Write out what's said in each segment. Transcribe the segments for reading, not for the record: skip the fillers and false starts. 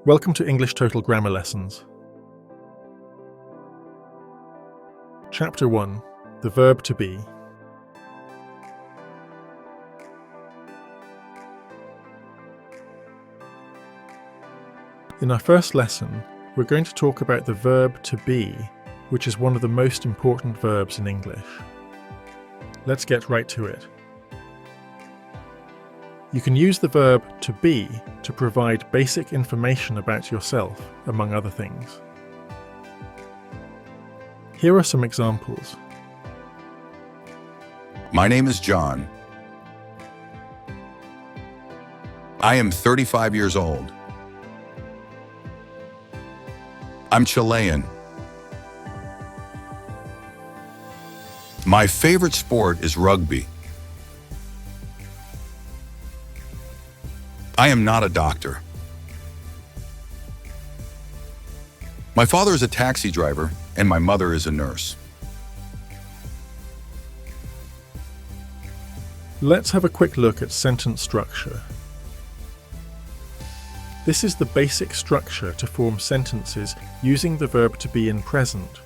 Welcome to English Total Grammar Lessons. Chapter 1. The verb to be. In our first lesson, we're going to talk about the verb to be, which is one of the most important verbs in English. Let's get right to it. You can use the verb to be to provide basic information about yourself, among other things. Here are some examples. My name is John. I am 35 years old. I'm Chilean. My favorite sport is rugby. I am not a doctor. My father is a taxi driver, and my mother is a nurse. Let's have a quick look at sentence structure. This is the basic structure to form sentences using the verb to be in present.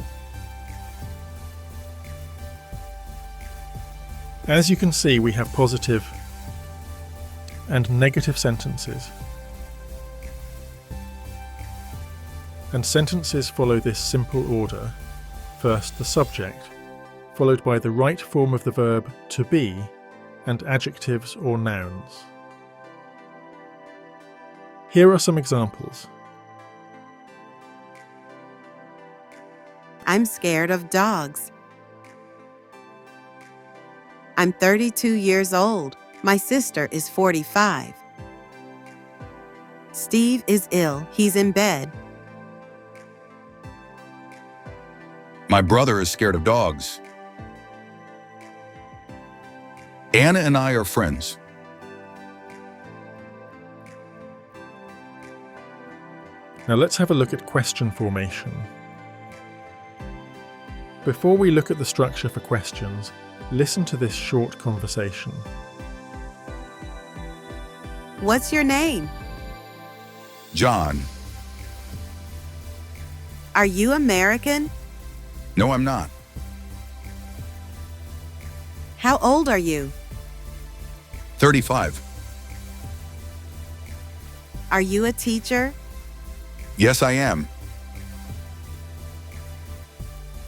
As you can see, we have positive and negative sentences. And sentences follow this simple order. First, the subject, followed by the right form of the verb to be, and adjectives or nouns. Here are some examples. I'm scared of dogs. I'm 32 years old. My sister is 45. Steve is ill. He's in bed. My brother is scared of dogs. Anna and I are friends. Now let's have a look at question formation. Before we look at the structure for questions, listen to this short conversation. What's your name? John. Are you American? No, I'm not. How old are you? 35. Are you a teacher? Yes, I am.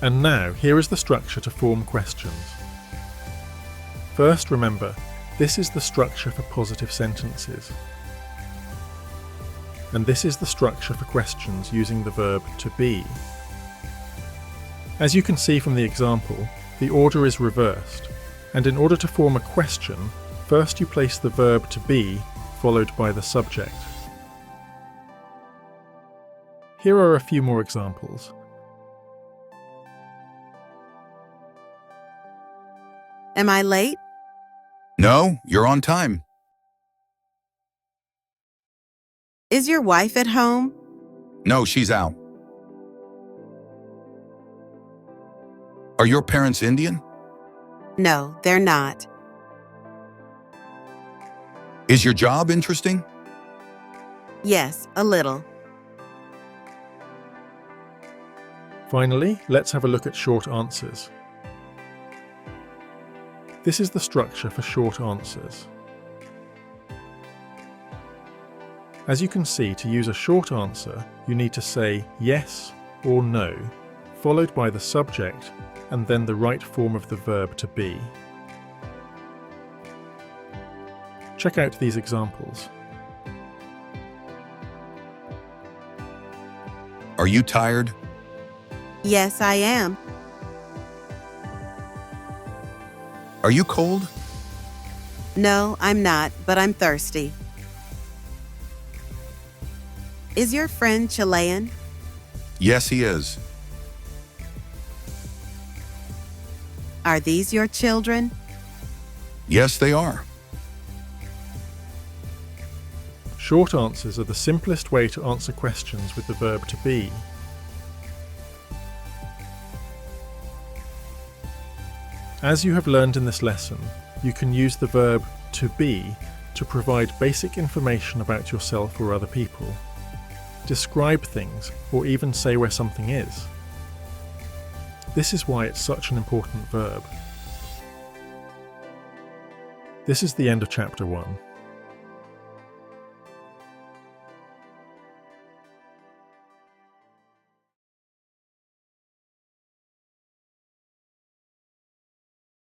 And now, here is the structure to form questions. First, remember, this is the structure for positive sentences. And this is the structure for questions using the verb to be. As you can see from the example, the order is reversed, and in order to form a question, first you place the verb to be, followed by the subject. Here are a few more examples. Am I late? No, you're on time. Is your wife at home? No, she's out. Are your parents Indian? No, they're not. Is your job interesting? Yes, a little. Finally, let's have a look at short answers. This is the structure for short answers. As you can see, to use a short answer, you need to say yes or no, followed by the subject, and then the right form of the verb to be. Check out these examples. Are you tired? Yes, I am. Are you cold? No, I'm not, but I'm thirsty. Is your friend Chilean? Yes, he is. Are these your children? Yes, they are. Short answers are the simplest way to answer questions with the verb to be. As you have learned in this lesson, you can use the verb to be to provide basic information about yourself or other people. describe things, or even say where something is. This is why it's such an important verb. This is the end of chapter 1.